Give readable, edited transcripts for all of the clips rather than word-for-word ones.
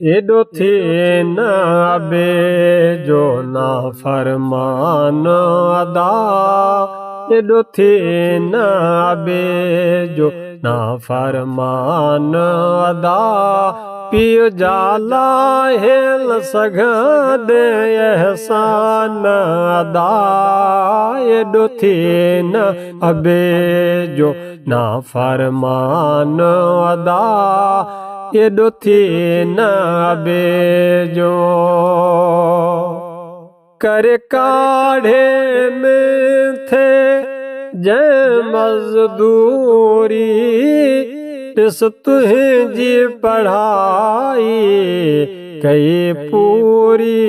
एडो थी न अबे जो ना फरमान अदा, एडो थी न अबे जो ना फरमान अदा, पियो जाला हेल सघंदे एहसान अदा, एडो थी न अबे जो ना फरमान अदा, एडो थी न अबे जो कर काढ़े में थे जय मजदूरी, इस तुझी पढ़ाई कई पूरी,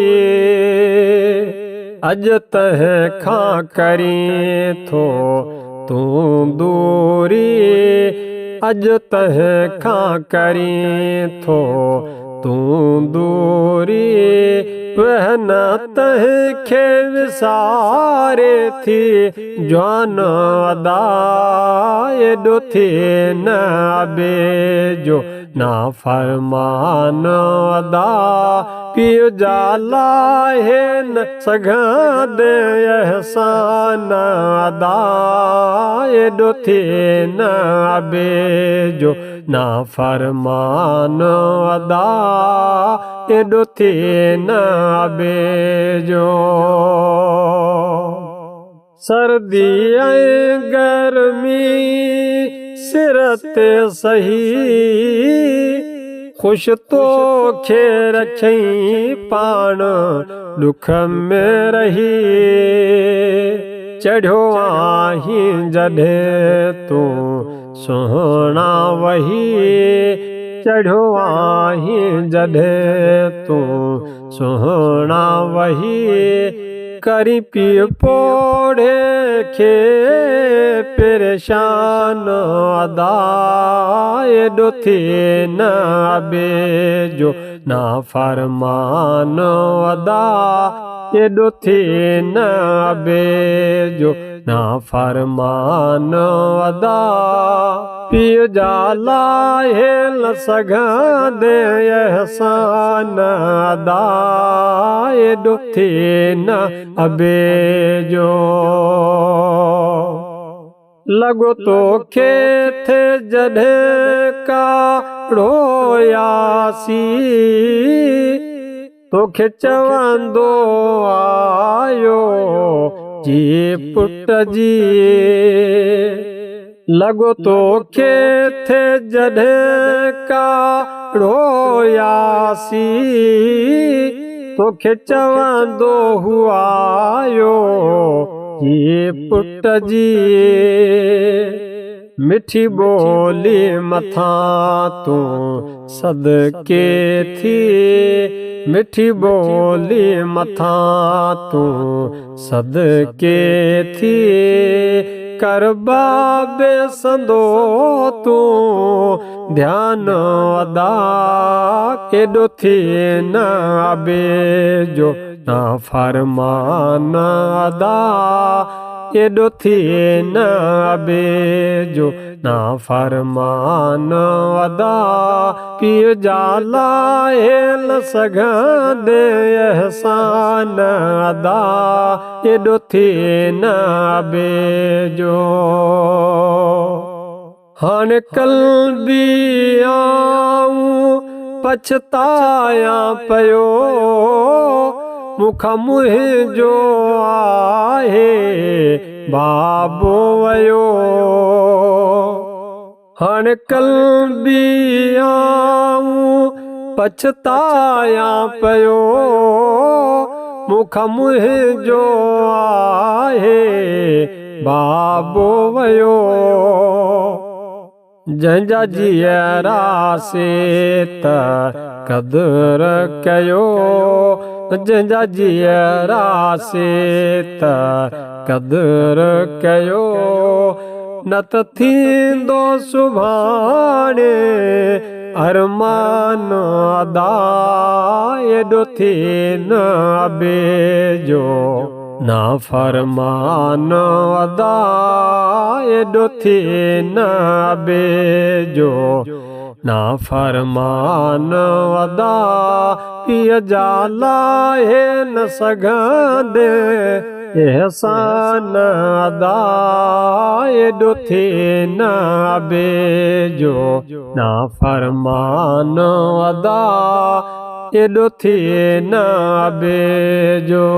अज तह खां करी थो तू दूरी, अज तह खां करी थो तू दूरी, वह न तह खे विसारे थी जवान अदा, एडो थी न अबे जो ना फरमान अदा, पियो जाला है न सघंदे एहसान अदा, एडो थी न अबे जो ना फरमान अदा, एडो थी न अबे जो सर्दी ऐं गर्मी सिर ते सही, खुश तो खे रखई पाण दुख में रही, चढ़ो आहीं जॾहिं तू सुहिणा वही, चढ़ो आहीं जॾहिं तू सुहिणा वही, करी पी पोड़े खे परेशान अदा, एडो थी न अबे जो ना फरमान अदा, एडो थी न अबे जो ना फरमान अदा, पियो जाला हेल सघंदे एहसान अदा, एडो थी न अबे जो लगो तो खे थे जॾहिं का रोयासी, तोखे चवंदो आयो जी पुट जी, लगो तो खे थे जॾहिं का रोयासी, तोखे चवंदो हुआयो जी पुट जी, मिठी बोली मथा तू सदके थी, मिठी बोली मथा तू सदके थी, कर बाबे संदो तू ध्यान अदा, एडो थी न अबे जो ना फरमान अदा, एडो थी न अबे जो ना फरमान अदा, पियो जाला हेल सघंदे एहसान अदा, एडो थी न अबे जो हाणे कल्बी आऊं पछताया पयो, मुखा मुंहिंजो आहे बाबो वयो, हाणे कल्बी आऊं पछताया पयो, मुखा मुंहिंजो आहे बाबो वयो, जंहिंजा जीअरा से त क़दुर कयो, जंहिंजा जीअरा से त क़दुर कयो, न त थींदो सुभाणे अरमान अदा, एडो थी न अबे जो ना फरमान अदा, एडो थी न अबे जो ना फरमान अदा पिय जाला है न सघंदे एहसान अदा एॾो थिए न बेजो ना फरमान अदा एॾो थिए न बेजो।